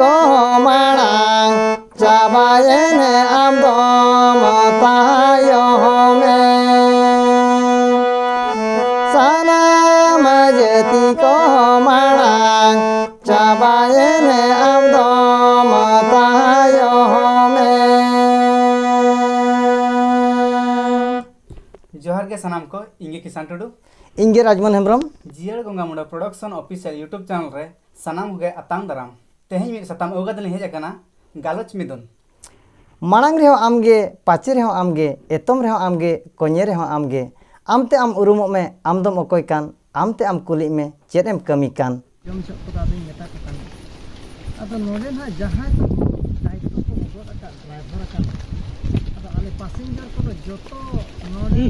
को माड़ांग चाबायेने आम दो तायम सानाम जाति को माड़ांग चाबायेने आम दो तायम। जोहार के सनाम को इंगे किसान टुडू इंगे राजमन हेम्ब्रम जियर गंगा मुंडा प्रोडक्शन ऑफिशियल यूट्यूब चैनल रे सनाम हो गए अतांग दाराम तेहई में सताम ओगा दल हेज अकना गालोच मिदुन मांग रहे आमगे पाचे रहे आमगे एतम रहे आमगे कोने रहे आमगे आमते आम उरुमो में आमदम अकोय कान आमते आम कुली में चेद एम कमी कान जम सब को दादी मेता को कान अदो नोडे ना जहां को दायित्व को गोद अका ड्राइवर अका अदो आले पैसेंजर को जोतो नोडे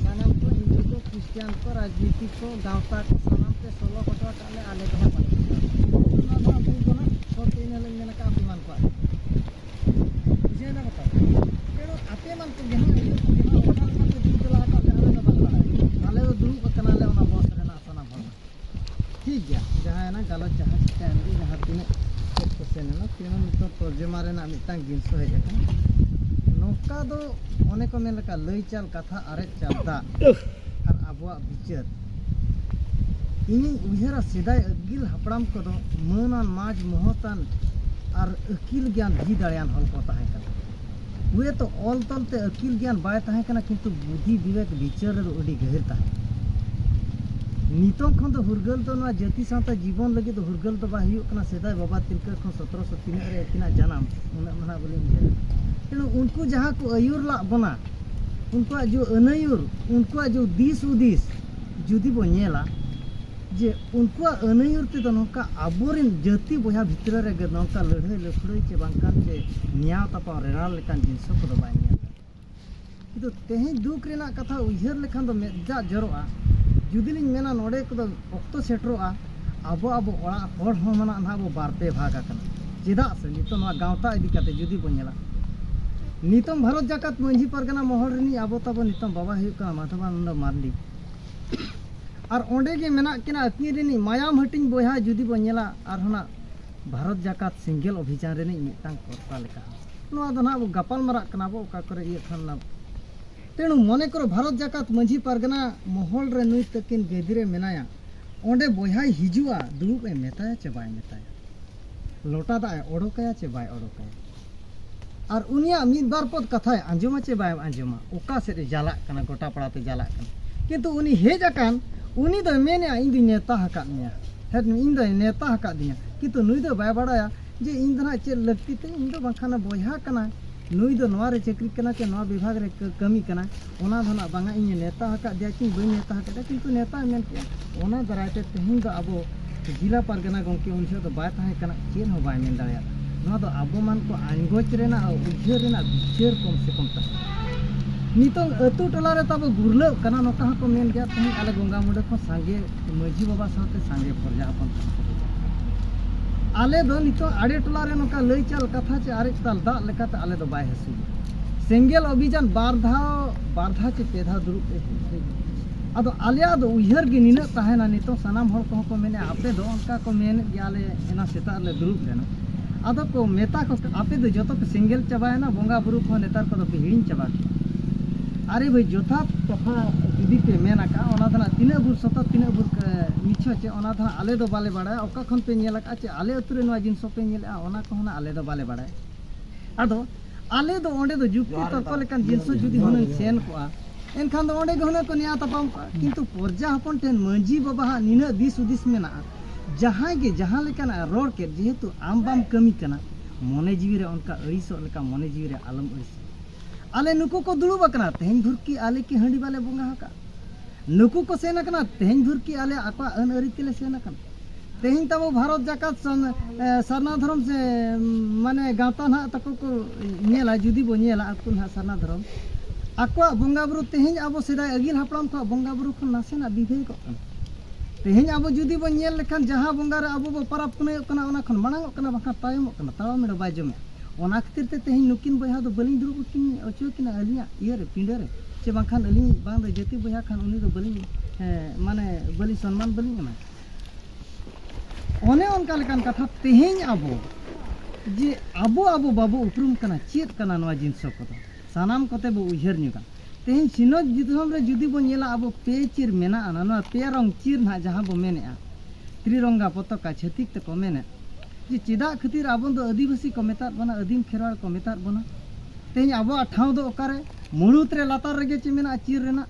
सानाम को हिंदू को क्रिश्चियन को राजनीति को गांवता को सानाम पे 16 फटवा काले आले को पानी ना ना बुगना सब तीन लंग में का अभिमान को जे ना बता केरो आपे मन को जहां ओना को जुद ला का आले ना बल आले तो दुरु कना ले ओना बॉस रे ना साना भर ठीक गया जहां ना गालो जहां स्टैंड रे जहां तीन को से ना तीन तो तर्जुमा रे ना मिटांग जिंस हो जाता नौका दो अनेक को मेन लका लई चाल कथा अरे चालता और आबुआ बिचार इनी उहेरा सिदाय अगिल हपड़ाम को दो मनान माज मोहतान और अकिल ज्ञान भी दाड़ियान हल को ताहे कना वे तो ऑल तलते अकिल ज्ञान बाय ताहे कना किंतु बुद्धि विवेक विचार रे अडी गहिर ताहे नितों खन तो हुरगल तो ना जाति साता जीवन लगे तो हुरगल तो बा हुयो कना सिदाय बाबा तिलका खन 1703 रे किना जन्म उना मना बोले तेणु उनको जहाँ को अयुर ला बना उनको जो अनयुर उनको जो दिस उदिस जुदी बो नेला जे उनको अनयुर ते नौका आबोरिन जाति बया भितर रे नौका लड़ाई लखड़ई चे बांकान चे न्याय तपा रेराल लेकान जिनस को दो बाय नेला किंतु तेहे दुख रेना कथा उयहर लेखान दो मेजा जरोआ जुदी लिन मेना नोडे को दो ऑक्तो सेटरोआ आबो आबो ओड़ा होड़ हो मना ना बो बारपे भागा कना चेदा से नितो नवा गांवता इदी काते जुदी बो नेला नितम भारत जाकात मंझी परगना महल रनी आबो तब नितम बाबा हुका माधवानंद मार्डी और ओंडे के मेना किना अकनी रनी मायाम हटिंग बोया जुदी बो नेला और हना भारत जाकात सिंगल अभियान रनी मिटांग करता लेका नोआ दो ना बो गपाल मरा कना बो का करे ये खन तेणु मने करो भारत जाकात मंझी परगना महल रे नुई तकिन गेदिरे मेनाया ओंडे बोया हिजुआ दुरुब ए मेताया चे बाय मेताया लोटा दा ओडोकाया चे बाय ओडोकाया और उनिया मिद बार पद कथा आंजमा चे बाय आंजमा ओका से जाला कना गोटा पड़ाते जाला कना किंतु उनी हेज अकान उनी दो मेने इन दि नेता हका मिया हेद इन दो नेता हका दिया किंतु नुई दो बाय बड़ाया जे इन दना चे लगती ते इन दो बखाना बोया कना नुई दो नवा रे चक्री कना के नवा विभाग रे कमी कना ओना धना बांगा इन नेता हका दिया कि बई नेता हका किंतु नेता मेन के ओना दराते तेहिं दो अबो जिला परगना गंके उनसे तो बाय ताहे कना चेन हो बाय मेन दाया ना तो आबो मान को आंगोच रेना उज्जर रेना विचार कम से कम तक नितों अतु टोला रे तब गुरले कना नोका को मेन गया तही आले गंगा मुंडे को सांगे मजी बाबा साथे सांगे फरजा अपन आले दो नितों आड़े टोला रे नोका लई चल कथा चे आरे ताल दा लेकाते आले दो बाय हसु सेंगेल अभियान बारधा चे पेधा दुरुप अदो आलिया दो उहर गे निना ताहेना नितों सनाम हर को मेने आपे दो उनका को मेन याले एना सेता ले दुरुप लेना आदो को मेता को आपे दो जतो को सिंगल चबाय ना बोंगा बुरु को नेतार को दो हिड़िन चबा अरे भाई जोथा कथा जुदी पे मेना का ओना धना तिना बुर सता तिना बुर मिछो चे ओना धना आले दो बाले बाड़ा ओका खन पे नेला का चे आले अतुरे नवा जिन सो पे नेला ओना को ना आले दो बाले बाड़ा आदो आले दो ओंडे दो जुक्ति तर्क लेकान जिनसो जुदी हुन सेन को एनखान दो ओंडे गहना को निया तपाम किंतु पर्जा हपन टेन मंजी बाबा निना दिस उदिस मेना जहाँ के जहाँ लेकिन रोड के जेहेतु आम बाम कमी कना मने जीवी रे उनका अड़ीसो लेका मने जीवी रे आलम अड़ीस आले नुकु को दुड़ुब कना तेहन भुरकी आले की हंडी बाले बोंगा हका नुकु को सेना कना तेहन भुरकी आले आपा अन अरितिले सेना कना तेहन तब भारत जाकात सरना धर्म से माने गावता ना तको को नेला जुदी बो नेला अकुन हा सरना धर्म आको बोंगा बुरु तेहन अब सेदाय अगिल हपड़ाम को बोंगा बुरु को नासेना बिभे को तेहन अब जुदी बो नेल लेखान जहां बोंगा रे अब बो परब पुने कना ओना खन मांग कना बाखा तायम कना तावा मेडो बाय जमे ओना खातिर ते तेहन नुकिन बया दो बलिन दुरु किन अचो किना अलिया इया रे पिंडे रे चे बाखान अली बांग दो जति बया खान उनी दो बलिन माने बलि सम्मान बलिन ना ओने उनका लेकान कथा तेहन अब जे आबो आबो बाबो उपरुम कना चेत कना नवा जिनिस को सानाम कोते बो उयहर नुगा तेहन सिनोज दिसम रे जुदी बो नेला आबो पे चिर मेना आना नवा पे रंग चिर ना जहां बो मेनेआ त्रिरंगा पताका छतिक ते को मेने जे चेदा खातिर आबो दो आदिवासी को मेता बना आदिम खेरवाड़ को मेता बना तेहन आबो ठाव दो ओकारे मुळुत रे लातार रेगे चे मेना चिर रेना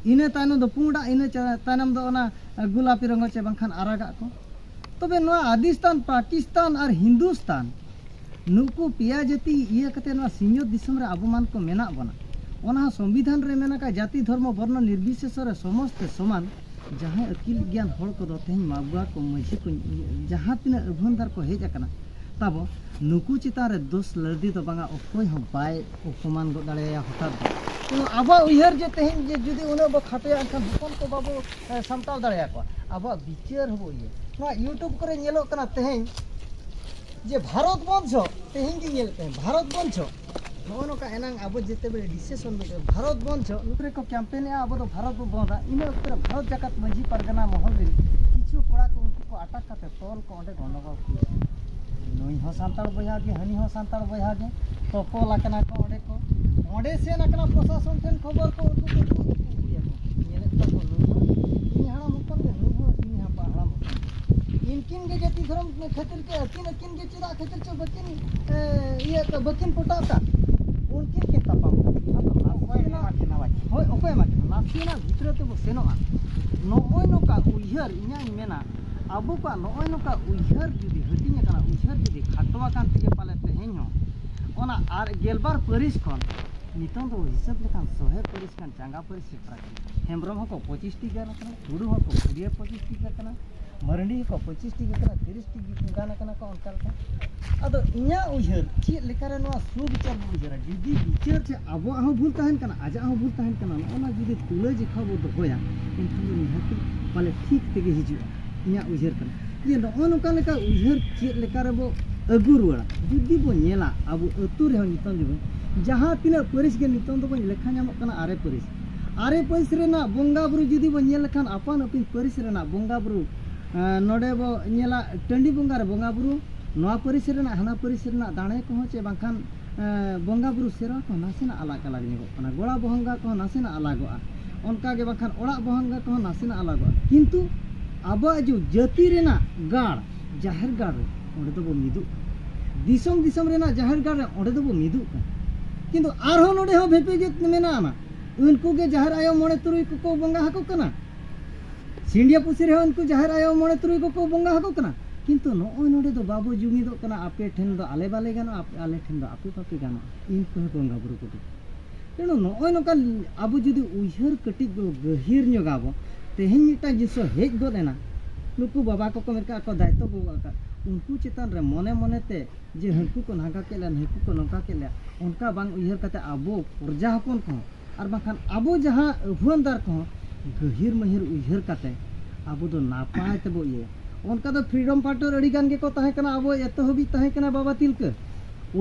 इने तायनो दो पुंडा इने तायनम दो ना गुलापी रंग चे बंखान आरागा को तबे नवा आदिस्तान पाकिस्तान और हिंदुस्तान नुकु पिया जाति इया कते नवा सिंहत दिसम रे आबो मान को मेना बना ओना संविधान रे मेना का जाति धर्म वर्ण निर्विशेष रे समस्त समान जहां अकिल ज्ञान हड़ को दो तेहन माबुआ को मझी को जहां तिना अभनदार को हेज अकना तब नुकु चिता रे दोष लड़दी तो बांगा ओकोय हो बाय अपमान गो दाड़ेया हठात तो आबा उयहर जे तेहन जे जुदी उना बो खाटेया अनखान हुकम को बाबो सामताव दाड़ेया को आबा विचार हो ये ना यूट्यूब करे नेलो कना तेहन जे भारत वंश तेहन जे नेल तेहन भारत वंश नोनो का एनांग आबो जेते बेले डिसिशन में भारत वंश नुकरे को कैंपेन आबो तो भारत बो बोदा इने उतर भारत जगत मझी परगना महल रे किछु कोड़ा को उनको को अटक काते तोल को ओंडे गंडगोल को नई हो सांताड़ बया गे हनी हो सांताड़ बया गे तो पोला कना को ओंडे से ना कना प्रशासन ठेन खबर को उनको को नेले तो नुई हाड़ा मुकन के नुहो इन हा पहाड़ा इनकिन के जाति धर्म खातिर के अकिन के चिदा खातिर च बकिन ये तो बकिन पोटाता उनकिन के तपाम होय ओकोय माकिन नासिना भितर ते बो सेनोआ नोय नोका उयहर इन्या मेना आबो का नोय नोका उयहर जुदी हटिnya kana उयहर जुदी खाटवा कान तिगे पाले तेहेन हो ओना आर गेलबार परिस खन नितन तो हिसाब लेखान 100 परिस कान चांगा परिस प्राक हेमब्रम को 25 टी गाना kana हुडू को 25 टी kana मरंडी को 25 टी kana 30 टी गाना kana को अनकाल का अदो इन्या उयहर ची लेकारे नोआ सु विचार बुझरा जुदी विचार से आबो आहो भूल ताहन kana आजा आहो भूल ताहन kana ओना जुदी तुले जिखा बो दोया इनखान निहाती पाले ठीक तेगे हिजु इन्या उयहर kana ये नोका लेका उयहर ची लेकारे बो अगु रुवाड़ा जुदी बो नेला आबो अतु रे नितन जबो जहां तिना परिस के नितन दो लेखा नाम kana आरे परिस रेना बोंगा बुरु जुदी बो नेल लेखान अपन अपन परिस रेना बोंगा बुरु नोडे बो नेला टंडी बोंगा रे बोंगा बुरु नोआ परिस रेना हाना परिस रेना दाणे को चे बांखान बोंगा बुरु सेरा को नासेना अलग अलग निगो kana गोड़ा बोहंगा को नासेना अलगोआ उनका के बांखान ओड़ा बोहंगा को नासेना अलगोआ किंतु आबो जो जाति रेना गाड़ जाहिर गाड़ ओंडे दो बो मिदु दिसम दिसम रेना जाहिर गाड़ ओंडे दो बो मिदु का किंतु आरो नोडे हो भेपे जे मेना ना उनको के जाहिर आयो मोणे तुरुई को बोंगा हको कना सिंडिया पुसी रे उनको जाहिर आयो मोणे तुरुई को बोंगा हको कना किंतु नोय नोडे दो बाबू जुमी दो कना आपे ठेन दो आले बाले गानो आले ठेन दो आपे पापे गानो इनको बोंगा बुरु को तेनो नोय नोका आबो जुदी उयहर कटिक गहिर न्योगाबो तेहेन मिटा जिसो हेज गोदेना नुकु बाबा को मेरका को दायित्व बो का उनको चितान रे मने मने ते जे हंकु को नागा केला हंकु को नोका केला उनका बांग उयहर कते आबो प्रजा हपन को और बाखान आबो जहां अभुनदार को गहिर महिर उयहर कते आबो दो नापाय तबो ये उनका तो फ्रीडम फाइटर अड़ी गान के को ताहे कना आबो एतो हबी ताहे कना बाबा तिलका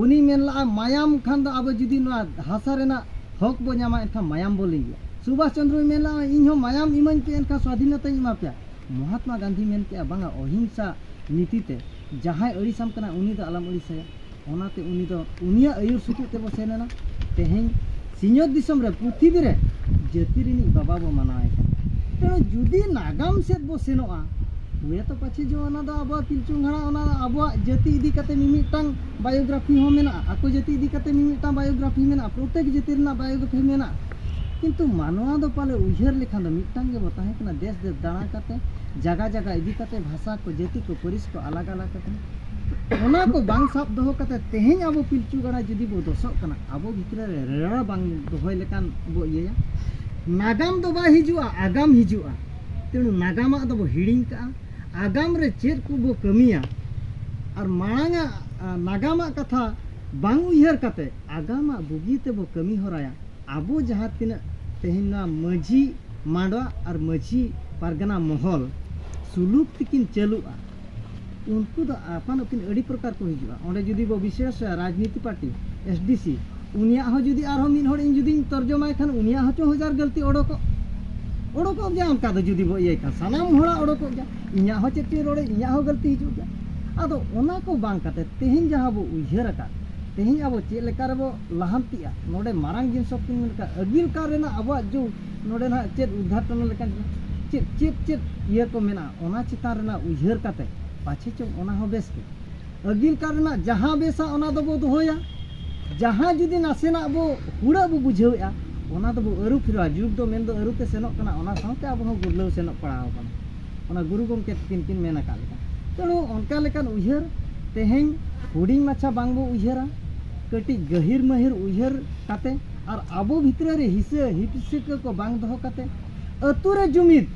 उनी मेनला मायाम खान दो आबो जुदी नो हासा रेना हक बो न्यामा एनखा मायाम बोली सुभाष चंद्र मेनला इन हो मायाम इमन के एनखा स्वाधीनता इमा पे महात्मा गांधी मेन के बांगा अहिंसा नीति ते जहां अड़ीसाम कना उनी दो आलम अड़ीसाया ओनाते उनी दो उनिया आयुर सुतु ते बो सेनेना तेहेन सिंहत दिसम रे पृथ्वी रे जाति रिनी बाबा बो मनाय तेनो जुदी नागाम सेत बो सेनोआ वे तो पछे जो ओना दो आबो पिलचुंगड़ा ओना आबो जाति इदी कते मिमिटांग बायोग्राफी हो मेना आको जाति इदी कते मिमिटांग बायोग्राफी मेना प्रत्येक जाति रेना बायोग्राफी मेना किंतु मानवा दो पाले उयहर लेखान दो मिटांग के बताहे कना देश देश दाणा कते जगह जगह इदी कते भाषा को जाति को परिस को अलग अलग कते ओना को बांग साब दोहो कते तेहेन आबो पिलचु गड़ा जुदी बो दोसक कना आबो भितर रे रेड़ा बांग दोहोय लेखान बो इया नागाम दो बा हिजुआ आगाम हिजुआ तेनु नागामा दो बो हिडिंग का आगाम रे चेर को बो कमिया और मांगा नागामा कथा बांग उयहर कते आगामा बुगीते बो कमी होराया आबो जहां तिना तेहना मझी मांडवा और मझी पारगना महल सुलूक तिकिन चलुआ उनको दो अपन अपन अड़ी प्रकार को हिजुआ ओंडे जुदी बो विशेष राजनीति पार्टी एसडीसी उनिया हो जुदी आरो मिन होड़ इन जुदी तर्जमाय खान उनिया हो 1000 गलती ओडको जा उनका दो जुदी बो ये का सनाम होड़ा ओडको जा इन्या हो चेटी रोड़े इन्या हो गलती हिजु जा आदो ओना को बांग काते तेहिं जहां बो उइहर का तेहिं अब चेक लेका रेबो लाहांतिया नोडे मारांग जिन शक्ति मेनका अगिल का रेना अब जो नोडे ना चेक उद्घाटन लेका चेक ये को मेना ओना चितान रेना उइहर काते पाछे चो ओना हो बेस के अगिल का रेना जहां बेसा ओना दो बो दोहोया जहां जुदी नासेना बो हुड़ा बो बुझेउया ओना दो बो अरु फिरवा जुग दो मेन दो अरु ते सेनोक कना ओना साथे अब हो गुरलौ सेनोक पड़ाव कना ओना गुरु गमके किन मेना का लेका तेणु उनका लेकान उइहर तेहें हुडिंग माछा बांगबो उइहरा कटी गहिर महिर उइहर काते और आबो भितरे रे हिस्से को बांग दहो काते अतुरे जुमिद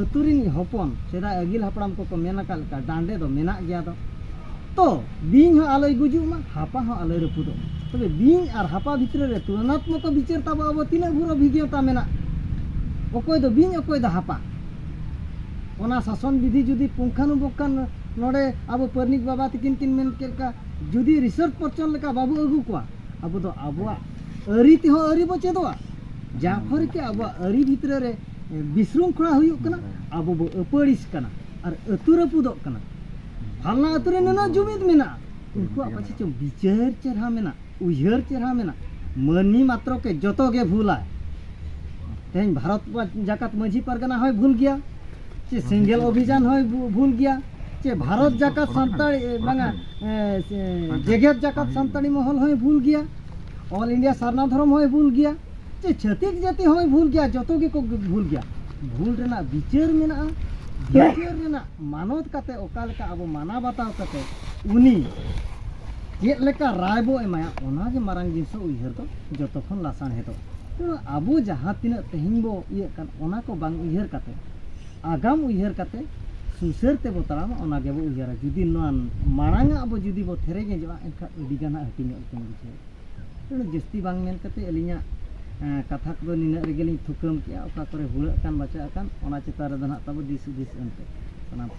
अतुरिन हपन सेदा अगिल हापड़ाम को मेना का लेका डांडे दो मेना गया दो तो बीन हो आलोय गुजुमा हापा हो आलोय रपुदो तबे बीन और हापा भितरे रे तुलनात्मक विचार ताबो अब तिना भुरो भिगियोता मेना ओकोय दो बीन ओकोय दो हापा ओना शासन विधि जुदी पुंखानुपुंखान नोडे अब परनिक बाबा तिकिन किन मेन केलका जुदी रिसर्च पर्चन लेका बाबू अगु कोआ अब दो आबुआ अरी ते हो अरी बो चेदोआ जाफर के अब अरी भितरे रे विशृंखला हुयुक कना अब बो अपड़िस कना और अतुरे पुदोक कना फालना अतुरे नना जुमिद मेना उनको पाछे चो विचार चेहरा मेना उइहर चेहरा मेना मनी मात्र के जतो गे भूला तेन भारत जाकात माझी परगना होय भूल गया चे सिंगल अभियान होय भूल गया चे भारत जाकात संताड़ी बांगा जगत जाकात संताड़ी महल होय भूल गया ऑल इंडिया सारना धर्म होय भूल गया चे छतिक जाति होय भूल गया जतो गे को भूल गया भूल रेना विचार मेना विचार रेना मानवत काते ओका लेका अब माना बताव काते उनी चेक लेका राय बो एमाया ओना गे मारांग जिनिस उइहर तो जतो खन लासान हेतो तेणु आबो जहां तिना तेहिं बो इये कान ओना को बांग उइहर काते आगाम उइहर काते सुसर ते बो ताराम ओना गे बो उइहरा जुदी नोन मारांगा अब जुदी बो थेरे गे जवा एनका अडी गाना हटिंग ओकन बुझे तेणु जस्ती बांग मेन काते अलिया कथा को निना रेगेलिंग थुकम किया ओका करे हुड़ा कान बचा कान ओना चिता रे दना तब दिस एनते सनाम